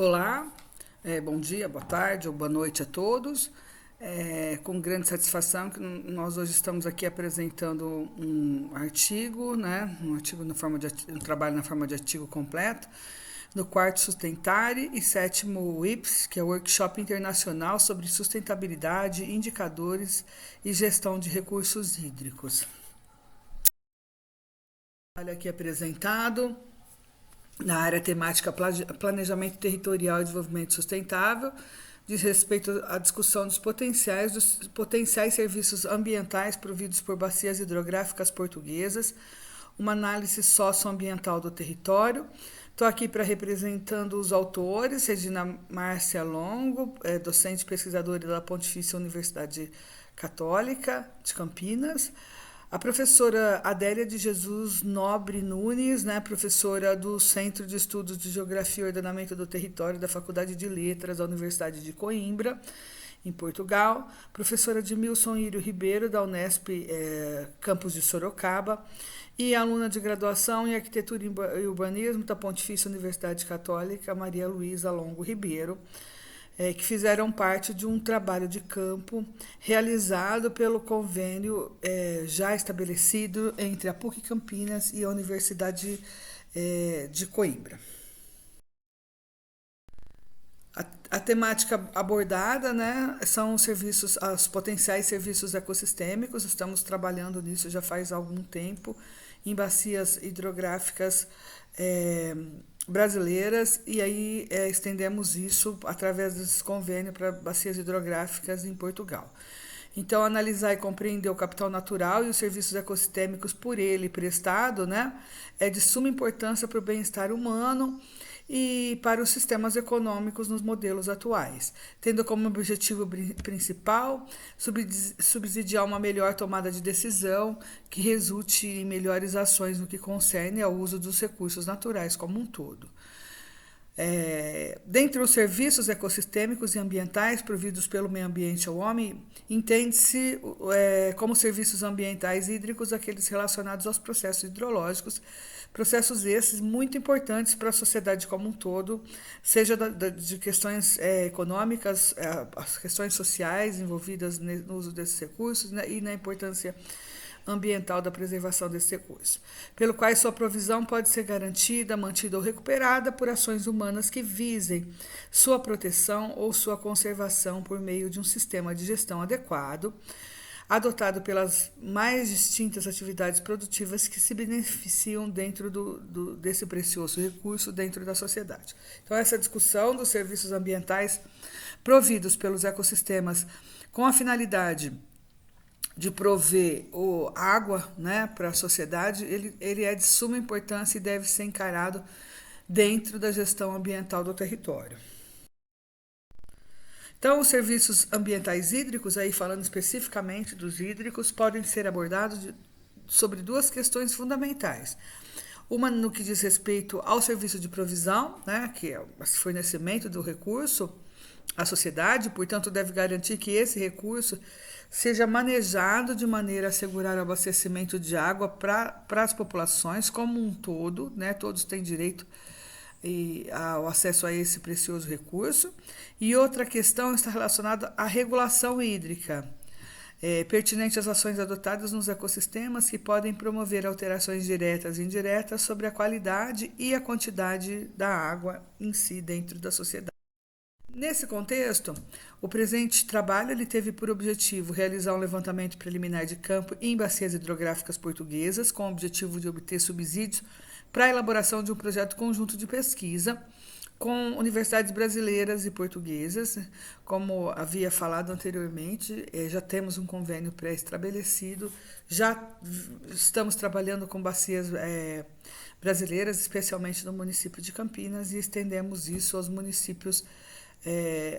Olá, bom dia, boa tarde ou boa noite a todos. Com grande satisfação que nós hoje estamos aqui apresentando um artigo, né, um trabalho na forma de artigo completo, no quarto Sustentare e sétimo WIPS, que é o Workshop Internacional sobre Sustentabilidade, Indicadores e Gestão de Recursos Hídricos. Olha aqui apresentado. Na área temática Planejamento Territorial e Desenvolvimento Sustentável, diz respeito à discussão dos potenciais serviços ambientais providos por bacias hidrográficas portuguesas, uma análise socioambiental do território. Estou aqui para representando os autores, Regina Márcia Longo, docente e pesquisadora da Pontifícia Universidade Católica de Campinas, a professora Adélia de Jesus Nobre Nunes, né, professora do Centro de Estudos de Geografia e Ordenamento do Território da Faculdade de Letras da Universidade de Coimbra, em Portugal, professora de Milson Írio Ribeiro, da Unesp, campus de Sorocaba, e aluna de graduação em Arquitetura e Urbanismo da Pontifícia Universidade Católica, Maria Luísa Longo Ribeiro, que fizeram parte de um trabalho de campo realizado pelo convênio já estabelecido entre a PUC Campinas e a Universidade de Coimbra. A temática abordada, né, são os potenciais serviços ecossistêmicos. Estamos trabalhando nisso já faz algum tempo, em bacias hidrográficas brasileiras, e aí estendemos isso através desse convênio para bacias hidrográficas em Portugal. Então, analisar e compreender o capital natural e os serviços ecossistêmicos por ele prestado, né, é de suma importância para o bem-estar humano e para os sistemas econômicos nos modelos atuais, tendo como objetivo principal subsidiar uma melhor tomada de decisão que resulte em melhores ações no que concerne ao uso dos recursos naturais como um todo. Dentre os serviços ecossistêmicos e ambientais providos pelo meio ambiente ao homem, entende-se como serviços ambientais hídricos aqueles relacionados aos processos hidrológicos, processos esses muito importantes para a sociedade como um todo, seja de questões econômicas, as questões sociais envolvidas no uso desses recursos, né, e na importância ambiental da preservação desse recurso, pelo qual sua provisão pode ser garantida, mantida ou recuperada por ações humanas que visem sua proteção ou sua conservação por meio de um sistema de gestão adequado, adotado pelas mais distintas atividades produtivas que se beneficiam dentro desse precioso recurso dentro da sociedade. Então, essa discussão dos serviços ambientais providos pelos ecossistemas com a finalidade de prover água, né, para a sociedade, ele é de suma importância e deve ser encarado dentro da gestão ambiental do território. Então, os serviços ambientais hídricos, aí falando especificamente dos hídricos, podem ser abordados sobre duas questões fundamentais. Uma no que diz respeito ao serviço de provisão, né, que é o fornecimento do recurso à sociedade, portanto, deve garantir que esse recurso seja manejado de maneira a assegurar o abastecimento de água para as populações como um todo, né? Todos têm direito ao acesso a esse precioso recurso. E outra questão está relacionada à regulação hídrica, pertinente às ações adotadas nos ecossistemas que podem promover alterações diretas e indiretas sobre a qualidade e a quantidade da água em si dentro da sociedade. Nesse contexto, o presente trabalho ele teve por objetivo realizar um levantamento preliminar de campo em bacias hidrográficas portuguesas, com o objetivo de obter subsídios para a elaboração de um projeto conjunto de pesquisa com universidades brasileiras e portuguesas. Como havia falado anteriormente, já temos um convênio pré-estabelecido, já estamos trabalhando com bacias brasileiras, especialmente no município de Campinas, e estendemos isso aos municípios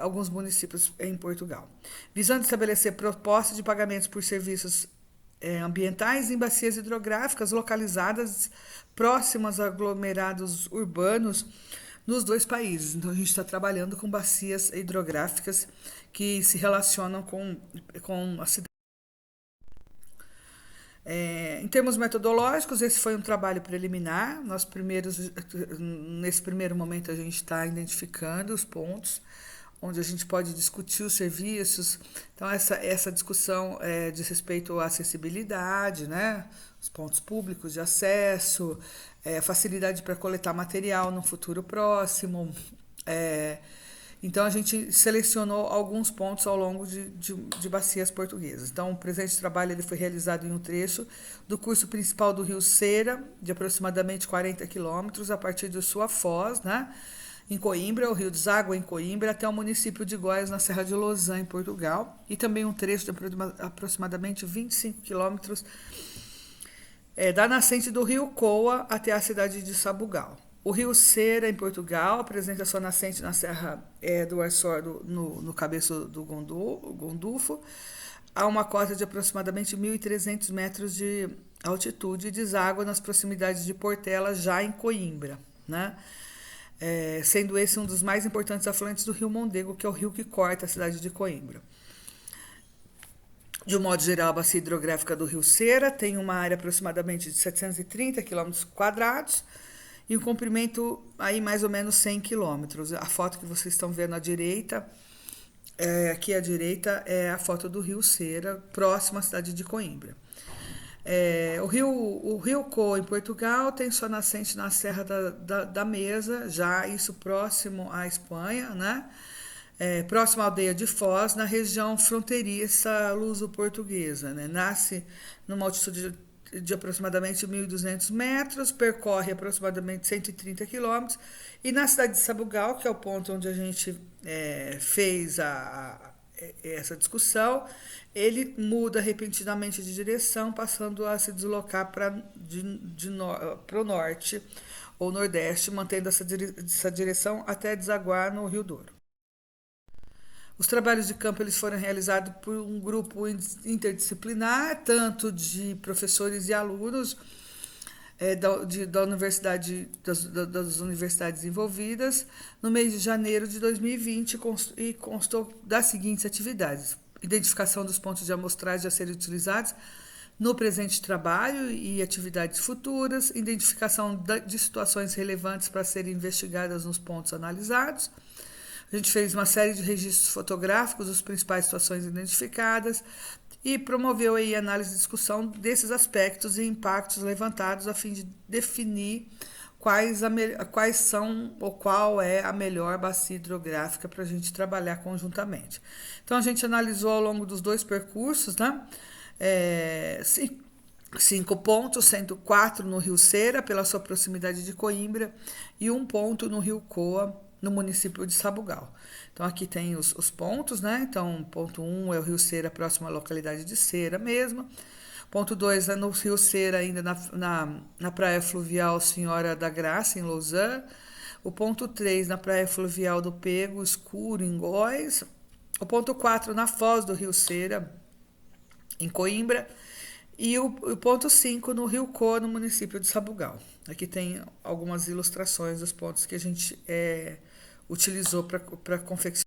alguns municípios em Portugal, visando estabelecer propostas de pagamentos por serviços ambientais em bacias hidrográficas localizadas próximas a aglomerados urbanos nos dois países. Então, a gente está trabalhando com bacias hidrográficas que se relacionam com a cidade. Em termos metodológicos, esse foi um trabalho preliminar. Nesse primeiro momento, a gente está identificando os pontos onde a gente pode discutir os serviços. Então, essa discussão diz respeito à acessibilidade, né? Os pontos públicos de acesso, facilidade para coletar material no futuro próximo. Então, a gente selecionou alguns pontos ao longo de bacias portuguesas. Então, o presente trabalho ele foi realizado em um trecho do curso principal do Rio Ceira, de aproximadamente 40 quilômetros, a partir de sua foz, né? Em Coimbra, o rio deságua em Coimbra, até o município de Góis, na Serra de Lousã, em Portugal, e também um trecho de aproximadamente 25 quilômetros da nascente do rio Coa até a cidade de Sabugal. O rio Ceira, em Portugal, apresenta sua nascente na Serra do Açor, no cabeço do Gondufo, a uma cota de aproximadamente 1.300 metros de altitude e deságua nas proximidades de Portela, já em Coimbra, né? Sendo esse um dos mais importantes afluentes do rio Mondego, que é o rio que corta a cidade de Coimbra. De um modo geral, a bacia hidrográfica do rio Ceira tem uma área aproximadamente de 730 km², e um comprimento aí mais ou menos 100 quilômetros. A foto que vocês estão vendo à direita, aqui à direita, é a foto do rio Ceira, próximo à cidade de Coimbra. O rio Co, em Portugal, tem sua nascente na Serra da Mesa, já isso próximo à Espanha, né? Próximo à aldeia de Foz, na região fronteiriça luso-portuguesa. Né? Nasce numa altitude de aproximadamente 1.200 metros, percorre aproximadamente 130 quilômetros, e na cidade de Sabugal, que é o ponto onde a gente fez essa discussão, ele muda repentinamente de direção, passando a se deslocar para o norte ou nordeste, mantendo essa direção até desaguar no Rio Douro. Os trabalhos de campo eles foram realizados por um grupo interdisciplinar, tanto de professores e alunos da universidade, das universidades envolvidas, no mês de janeiro de 2020, e constou das seguintes atividades: identificação dos pontos de amostragem a serem utilizados no presente trabalho e atividades futuras, identificação de situações relevantes para serem investigadas nos pontos analisados. A gente fez uma série de registros fotográficos das principais situações identificadas e promoveu aí análise e discussão desses aspectos e impactos levantados a fim de definir quais são ou qual é a melhor bacia hidrográfica para a gente trabalhar conjuntamente. Então, a gente analisou ao longo dos dois percursos, né? 5 pontos, sendo 4 no Rio Ceira, pela sua proximidade de Coimbra, e 1 ponto no Rio Coa, no município de Sabugal. Então, aqui tem os pontos, né? Então, ponto 1 é o Rio Ceira, próximo à localidade de Ceira mesmo. Ponto 2 é no Rio Ceira, ainda na praia fluvial Senhora da Graça, em Lousã. O ponto 3 na praia fluvial do Pego Escuro, em Góis. O ponto 4 na foz do Rio Ceira, em Coimbra. E o ponto 5 no Rio Co, no município de Sabugal. Aqui tem algumas ilustrações dos pontos que a gente utilizou para confeccionar.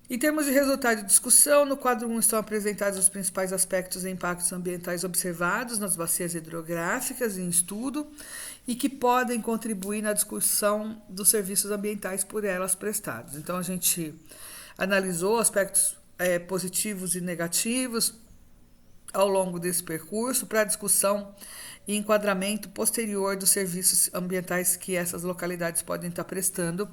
Em termos de resultado de discussão, no quadro 1 estão apresentados os principais aspectos e impactos ambientais observados nas bacias hidrográficas em estudo e que podem contribuir na discussão dos serviços ambientais por elas prestados. Então, a gente analisou aspectos positivos e negativos ao longo desse percurso para discussão e enquadramento posterior dos serviços ambientais que essas localidades podem estar prestando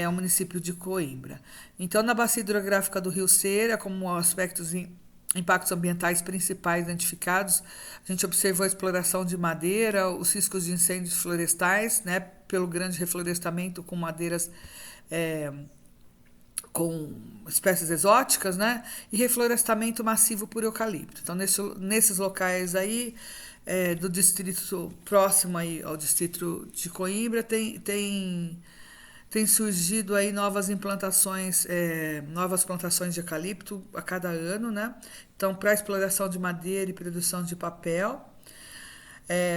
ao município de Coimbra. Então, na bacia hidrográfica do Rio Ceira, como aspectos e impactos ambientais principais identificados, a gente observou a exploração de madeira, os riscos de incêndios florestais, né, pelo grande reflorestamento com madeiras com espécies exóticas, né? E reflorestamento massivo por eucalipto. Então, nesses locais aí, do distrito próximo aí ao distrito de Coimbra, tem surgido aí novas implantações, novas plantações de eucalipto a cada ano, né? Então, para exploração de madeira e produção de papel.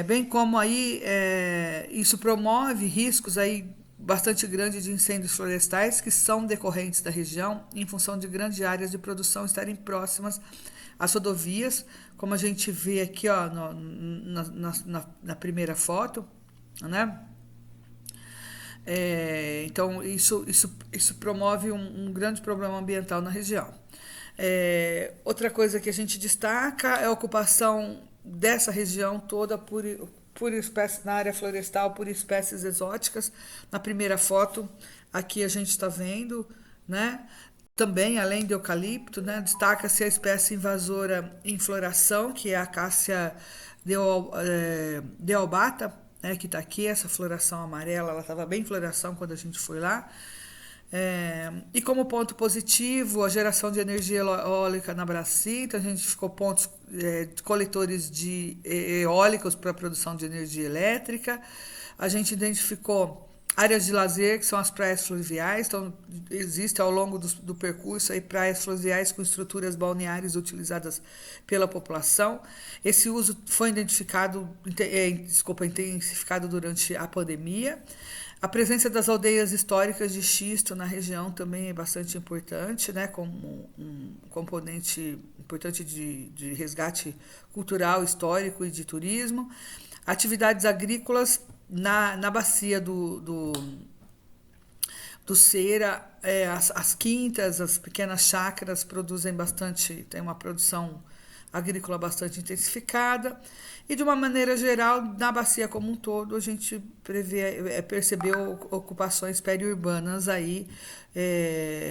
Bem como aí isso promove riscos aí bastante grande de incêndios florestais que são decorrentes da região em função de grandes áreas de produção estarem próximas às rodovias, como a gente vê aqui ó, na primeira foto, né? Então, isso promove um grande problema ambiental na região. Outra coisa que a gente destaca é a ocupação dessa região toda por espécies na área florestal, por espécies exóticas. Na primeira foto, aqui a gente está vendo, né? Também, além do eucalipto, né, destaca-se a espécie invasora em floração, que é a Cássia deobata, né, que está aqui, essa floração amarela, ela estava bem em floração quando a gente foi lá. E como ponto positivo, a geração de energia eólica na bacia, então a gente ficou pontos de coletores de eólicos para a produção de energia elétrica. A gente identificou áreas de lazer, que são as praias fluviais, então existe ao longo do percurso aí praias fluviais com estruturas balneares utilizadas pela população. Esse uso foi intensificado durante a pandemia. A presença das aldeias históricas de xisto na região também é bastante importante, né, como um componente importante de resgate cultural, histórico e de turismo. Atividades agrícolas na bacia do Ceira, as quintas, as pequenas chácaras produzem bastante, tem uma produção agrícola bastante intensificada. E, de uma maneira geral, na bacia como um todo, a gente percebeu ocupações periurbanas aí,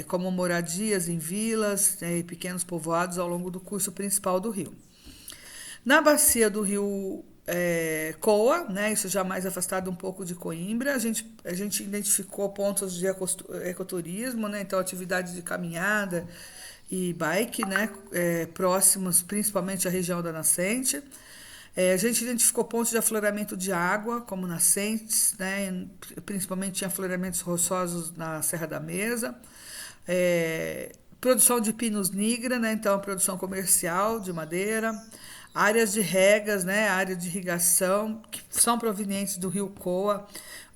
como moradias em vilas e pequenos povoados ao longo do curso principal do rio. Na bacia do rio Coa, né, isso já mais afastado um pouco de Coimbra, a gente identificou pontos de ecoturismo, né, então atividades de caminhada e bike, né, próximos principalmente à região da nascente. A gente identificou pontos de afloramento de água, como nascentes, né, principalmente tinha afloramentos rochosos na Serra da Mesa. Produção de pinus nigra, né, então produção comercial de madeira. Áreas de regas, né, área de irrigação, que são provenientes do rio Coa,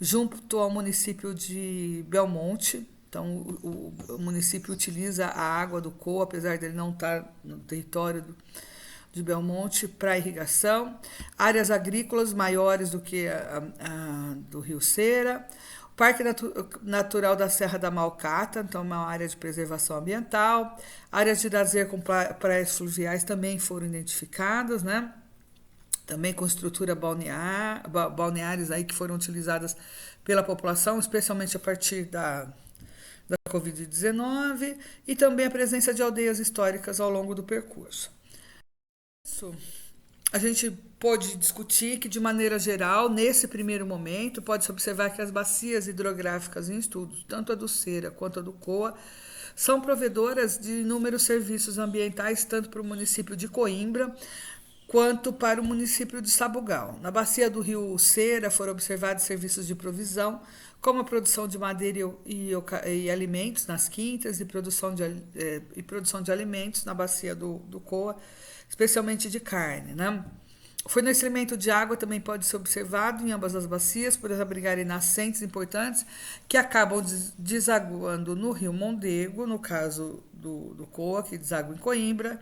junto ao município de Belmonte. Então, o município utiliza a água do Coa, apesar dele não estar no território de Belmonte, para irrigação. Áreas agrícolas maiores do que a do rio Ceira. Parque Natural da Serra da Malcata, então uma área de preservação ambiental. Áreas de lazer com praias fluviais também foram identificadas, né? Também com estrutura balneares aí que foram utilizadas pela população, especialmente a partir da Covid-19, e também a presença de aldeias históricas ao longo do percurso. Isso. A gente pode discutir que, de maneira geral, nesse primeiro momento, pode-se observar que as bacias hidrográficas em estudos, tanto a do Ceira quanto a do Coa, são provedoras de inúmeros serviços ambientais, tanto para o município de Coimbra, quanto para o município de Sabugal. Na bacia do rio Ceira foram observados serviços de provisão, como a produção de madeira e alimentos nas quintas e produção de alimentos na bacia do Coa, especialmente de carne, né? O fornecimento de água também pode ser observado em ambas as bacias, por abrigarem nascentes importantes que acabam desaguando no rio Mondego, no caso do Coa, que desagua em Coimbra,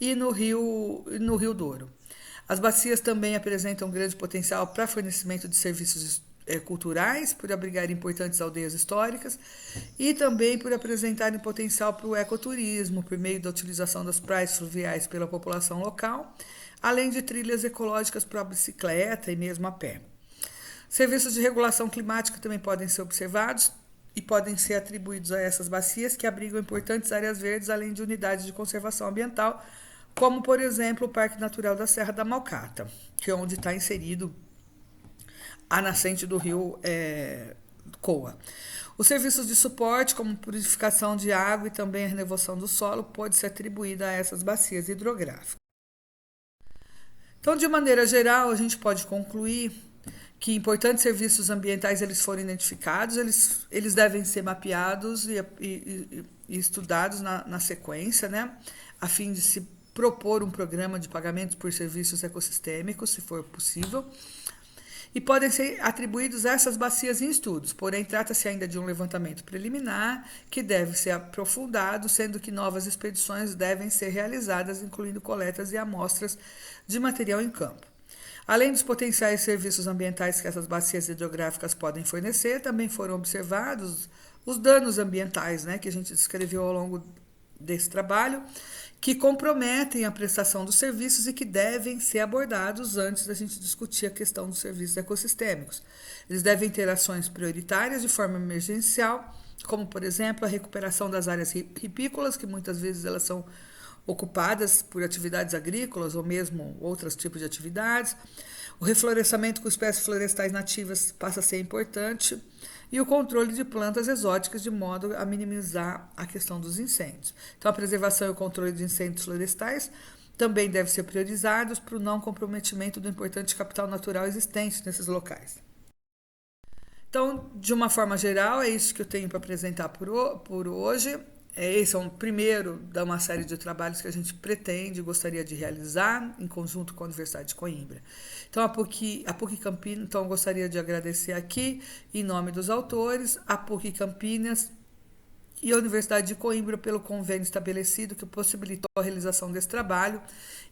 e no rio Douro. As bacias também apresentam grande potencial para fornecimento de serviços culturais, por abrigarem importantes aldeias históricas, e também por apresentarem potencial para o ecoturismo, por meio da utilização das praias fluviais pela população local, além de trilhas ecológicas para a bicicleta e mesmo a pé. Serviços de regulação climática também podem ser observados e podem ser atribuídos a essas bacias, que abrigam importantes áreas verdes, além de unidades de conservação ambiental, como, por exemplo, o Parque Natural da Serra da Malcata, que é onde está inserido a nascente do rio Coa. Os serviços de suporte, como purificação de água e também a renovação do solo, pode ser atribuída a essas bacias hidrográficas. Então, de maneira geral, a gente pode concluir que importantes serviços ambientais eles foram identificados, eles devem ser mapeados e estudados na sequência, né, a fim de se propor um programa de pagamentos por serviços ecossistêmicos, se for possível. e podem ser atribuídos a essas bacias em estudos, porém trata-se ainda de um levantamento preliminar que deve ser aprofundado, sendo que novas expedições devem ser realizadas, incluindo coletas e amostras de material em campo. Além dos potenciais serviços ambientais que essas bacias hidrográficas podem fornecer, também foram observados os danos ambientais, né, que a gente descreveu ao longo desse trabalho, que comprometem a prestação dos serviços e que devem ser abordados antes da gente discutir a questão dos serviços ecossistêmicos. Eles devem ter ações prioritárias de forma emergencial, como, por exemplo, a recuperação das áreas ripícolas, que muitas vezes elas são ocupadas por atividades agrícolas ou mesmo outros tipos de atividades. O reflorestamento com espécies florestais nativas passa a ser importante e o controle de plantas exóticas de modo a minimizar a questão dos incêndios. Então, a preservação e o controle de incêndios florestais também devem ser priorizados para o não comprometimento do importante capital natural existente nesses locais. Então, de uma forma geral, é isso que eu tenho para apresentar por hoje. Esse é um primeiro de uma série de trabalhos que a gente pretende e gostaria de realizar em conjunto com a Universidade de Coimbra. Então, a PUC Campinas, então, eu gostaria de agradecer aqui, em nome dos autores, a PUC Campinas e a Universidade de Coimbra pelo convênio estabelecido que possibilitou a realização desse trabalho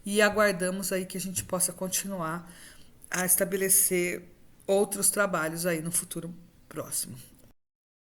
e aguardamos aí que a gente possa continuar a estabelecer outros trabalhos aí no futuro próximo.